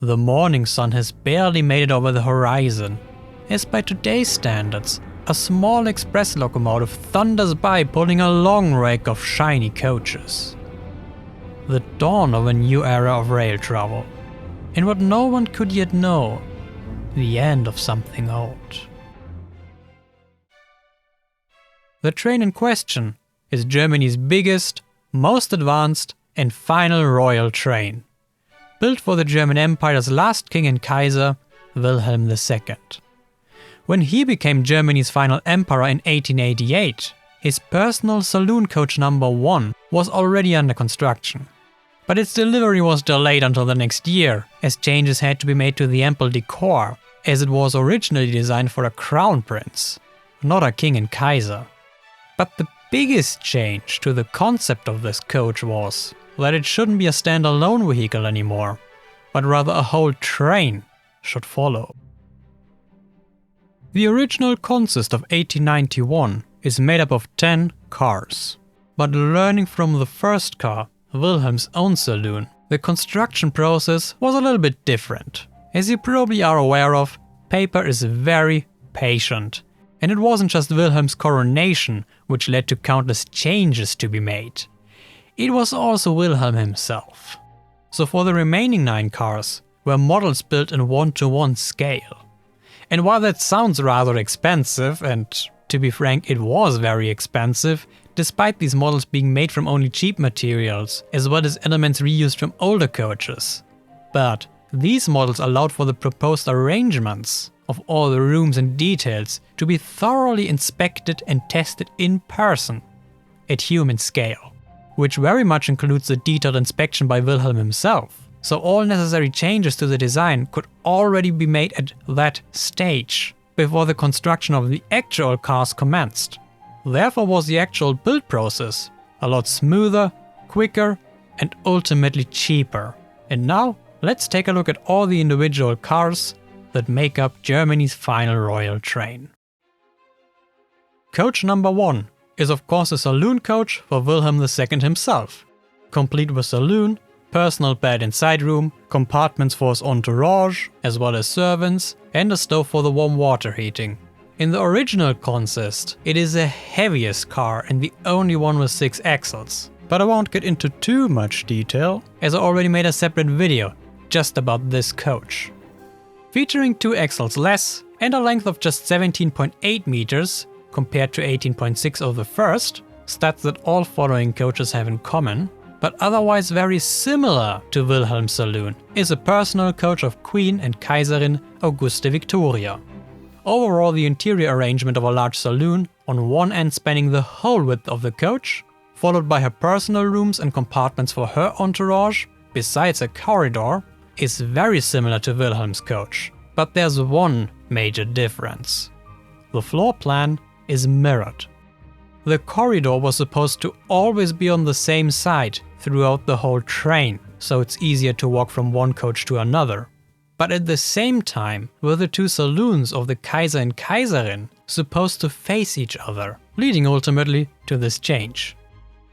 The morning sun has barely made it over the horizon, as by today's standards, a small express locomotive thunders by pulling a long rake of shiny coaches. The dawn of a new era of rail travel, and what no one could yet know, the end of something old. The train in question is Germany's biggest, most advanced and final royal train, built for the German Empire's last king and Kaiser, Wilhelm II. When he became Germany's final emperor in 1888, his personal saloon coach number 1 was already under construction. But its delivery was delayed until the next year, as changes had to be made to the ample decor, as it was originally designed for a crown prince, not a king and Kaiser. But the biggest change to the concept of this coach was that it shouldn't be a standalone vehicle anymore, but rather a whole train should follow. The original consist of 1891 is made up of 10 cars. But learning from the first car, Wilhelm's own saloon, the construction process was a little bit different. As you probably are aware of, paper is very patient. And it wasn't just Wilhelm's coronation which led to countless changes to be made. It was also Wilhelm himself. So for the remaining 9 cars were models built in 1:1 scale. And while that sounds rather expensive, and to be frank it was very expensive, despite these models being made from only cheap materials, as well as elements reused from older coaches. But these models allowed for the proposed arrangements of all the rooms and details to be thoroughly inspected and tested in person, at human scale, which very much includes the detailed inspection by Wilhelm himself. So all necessary changes to the design could already be made at that stage, before the construction of the actual cars commenced. Therefore was the actual build process a lot smoother, quicker, and ultimately cheaper. And now, let's take a look at all the individual cars that make up Germany's final royal train. Coach number 1 is of course a saloon coach for Wilhelm II himself, complete with saloon, personal bed and side room, compartments for his entourage, as well as servants, and a stove for the warm water heating. In the original consist, it is the heaviest car and the only one with 6 axles. But I won't get into too much detail, as I already made a separate video just about this coach. Featuring 2 axles less and a length of just 17.8 meters compared to 18.6 of the first, stats that all following coaches have in common, but otherwise very similar to Wilhelm's saloon, is a personal coach of Queen and Kaiserin Auguste Victoria. Overall, the interior arrangement of a large saloon, on one end spanning the whole width of the coach, followed by her personal rooms and compartments for her entourage, besides a corridor, is very similar to Wilhelm's coach. But there's one major difference. The floor plan is mirrored. The corridor was supposed to always be on the same side throughout the whole train, so it's easier to walk from one coach to another. But at the same time were the 2 saloons of the Kaiser and Kaiserin supposed to face each other, leading ultimately to this change.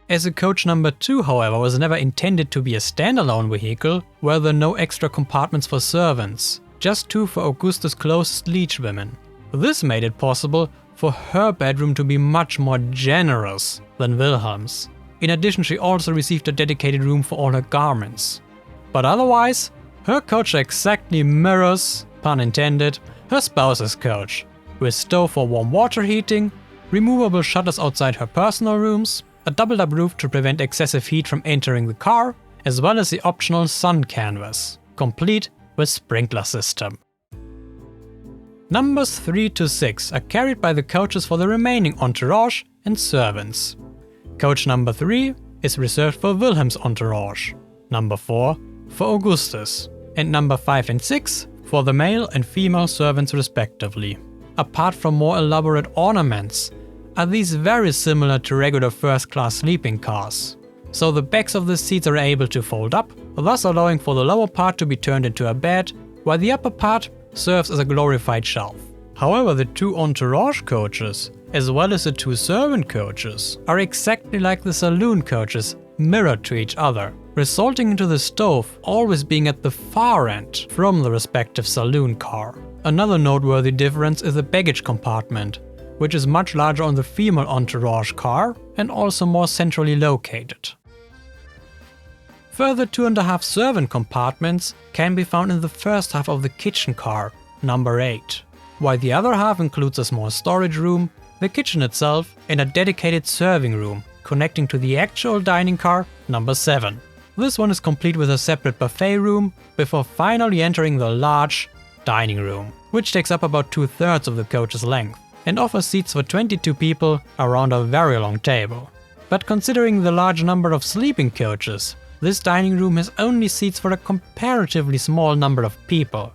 As a coach number 2, however, was never intended to be a standalone vehicle, were there no extra compartments for servants, just 2 for Auguste's closest liege women. This made it possible for her bedroom to be much more generous than Wilhelm's. In addition, she also received a dedicated room for all her garments. But otherwise, her coach exactly mirrors, pun intended, her spouse's coach, with stove for warm water heating, removable shutters outside her personal rooms, a doubled-up roof to prevent excessive heat from entering the car, as well as the optional sun canvas, complete with sprinkler system. Numbers 3 to 6 are carried by the coaches for the remaining entourage and servants. Coach number 3 is reserved for Wilhelm's entourage, number 4 for Augustus, and number 5 and 6 for the male and female servants respectively. Apart from more elaborate ornaments, are these very similar to regular first-class sleeping cars. So the backs of the seats are able to fold up, thus allowing for the lower part to be turned into a bed, while the upper part serves as a glorified shelf. However, the 2 entourage coaches, as well as the 2 servant coaches, are exactly like the saloon coaches, mirrored to each other, resulting into the stove always being at the far end from the respective saloon car. Another noteworthy difference is the baggage compartment, which is much larger on the female entourage car and also more centrally located. Further 2.5 servant compartments can be found in the first half of the kitchen car, number 8, while the other half includes a small storage room, the kitchen itself, and a dedicated serving room connecting to the actual dining car, number 7. This one is complete with a separate buffet room before finally entering the large dining room, which takes up about 2/3 of the coach's length and offers seats for 22 people around a very long table. But considering the large number of sleeping coaches, this dining room has only seats for a comparatively small number of people.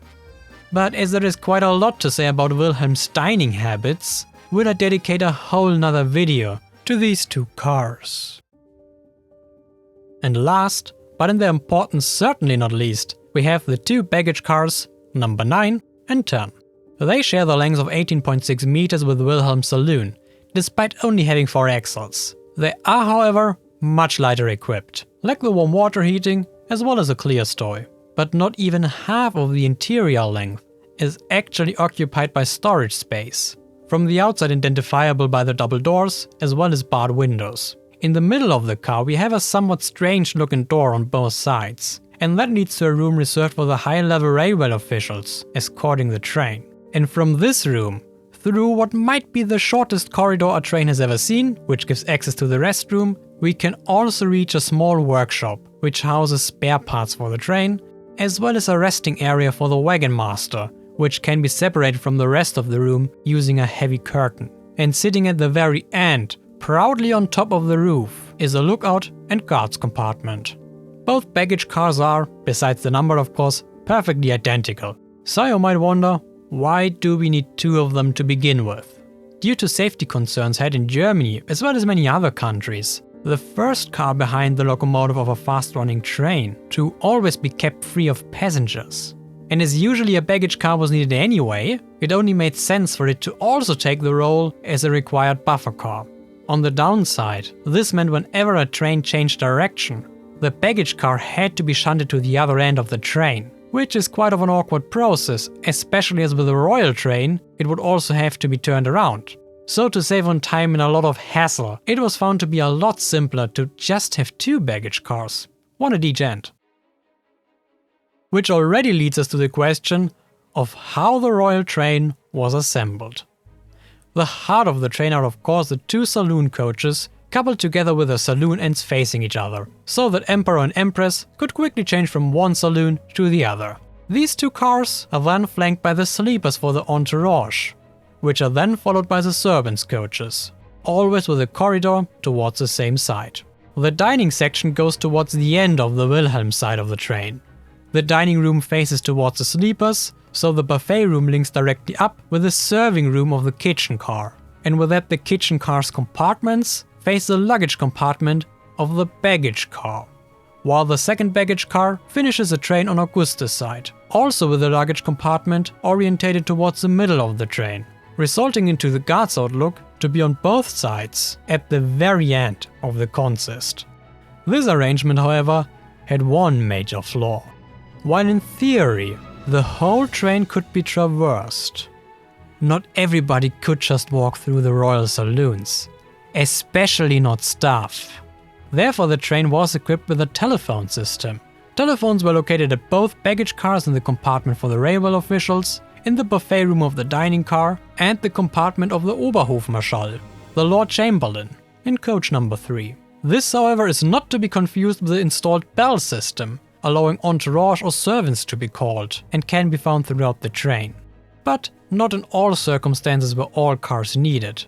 But as there is quite a lot to say about Wilhelm's dining habits, we'll dedicate a whole nother video to these two cars. And last, but in their importance certainly not least, we have the two baggage cars, number 9 and 10. They share the length of 18.6 meters with Wilhelm's saloon, despite only having 4 axles. They are, however, much lighter equipped, like the warm water heating as well as a clear stoy. But not even half of the interior length is actually occupied by storage space, from the outside identifiable by the double doors as well as barred windows. In the middle of the car we have a somewhat strange looking door on both sides, and that leads to a room reserved for the high-level railway officials escorting the train. And from this room, through what might be the shortest corridor a train has ever seen, which gives access to the restroom, we can also reach a small workshop, which houses spare parts for the train, as well as a resting area for the wagon master, which can be separated from the rest of the room using a heavy curtain. And sitting at the very end, proudly on top of the roof, is a lookout and guards compartment. Both baggage cars are, besides the number of course, perfectly identical. So you might wonder, why do we need 2 of them to begin with? Due to safety concerns had in Germany, as well as many other countries, the first car behind the locomotive of a fast-running train to always be kept free of passengers. And as usually a baggage car was needed anyway, it only made sense for it to also take the role as a required buffer car. On the downside, this meant whenever a train changed direction, the baggage car had to be shunted to the other end of the train, which is quite of an awkward process, especially as with a royal train, it would also have to be turned around. So to save on time and a lot of hassle, it was found to be a lot simpler to just have 2 baggage cars, one at each end. Which already leads us to the question of how the royal train was assembled. The heart of the train are of course the 2 saloon coaches, coupled together with the saloon ends facing each other, so that Emperor and Empress could quickly change from one saloon to the other. These 2 cars are then flanked by the sleepers for the entourage, which are then followed by the servants' coaches, always with a corridor towards the same side. The dining section goes towards the end of the Wilhelm side of the train. The dining room faces towards the sleepers, so the buffet room links directly up with the serving room of the kitchen car, and with that the kitchen car's compartments face the luggage compartment of the baggage car, while the second baggage car finishes the train on Augusta's side, also with the luggage compartment orientated towards the middle of the train, resulting into the guard's outlook to be on both sides at the very end of the consist. This arrangement, however, had one major flaw. While in theory the whole train could be traversed, not everybody could just walk through the Royal Saloons, especially not staff. Therefore the train was equipped with a telephone system. Telephones were located at both baggage cars in the compartment for the railway officials, in the buffet room of the dining car, and the compartment of the Oberhofmarschall, the Lord Chamberlain, in coach number 3. This, however, is not to be confused with the installed bell system, allowing entourage or servants to be called, and can be found throughout the train. But not in all circumstances were all cars needed.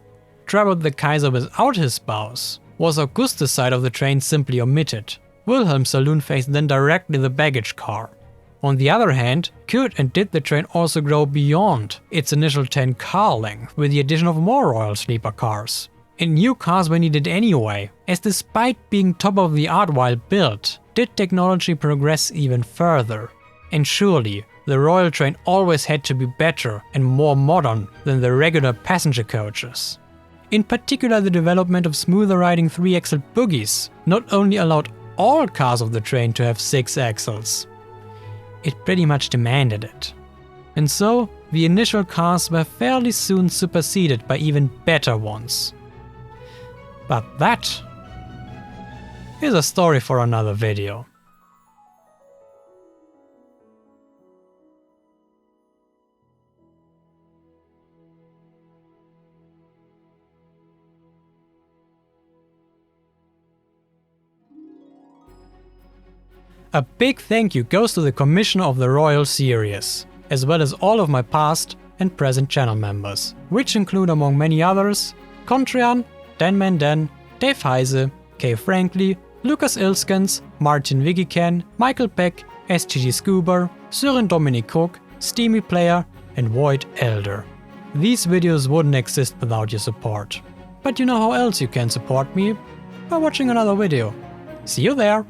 Traveled the Kaiser without his spouse, was Augusta's side of the train simply omitted. Wilhelm's saloon faced then directly the baggage car. On the other hand, could and did the train also grow beyond its initial 10 car length with the addition of more royal sleeper cars. And new cars were needed anyway, as despite being top of the art while built, did technology progress even further. And surely, the royal train always had to be better and more modern than the regular passenger coaches. In particular, the development of smoother riding 3-axle bogies not only allowed all cars of the train to have 6 axles. It pretty much demanded it. And so, the initial cars were fairly soon superseded by even better ones. But that is a story for another video. A big thank you goes to the commissioner of the Royal series, as well as all of my past and present channel members, which include among many others Contrian, Denman Den, Dave Heise, Kay Frankley, Lucas Ilskens, Martin Wigiken, Michael Beck, SGG Scuba, Søren Dominic Cook, Steamy Player and Void Elder. These videos wouldn't exist without your support. But you know how else you can support me? By watching another video. See you there!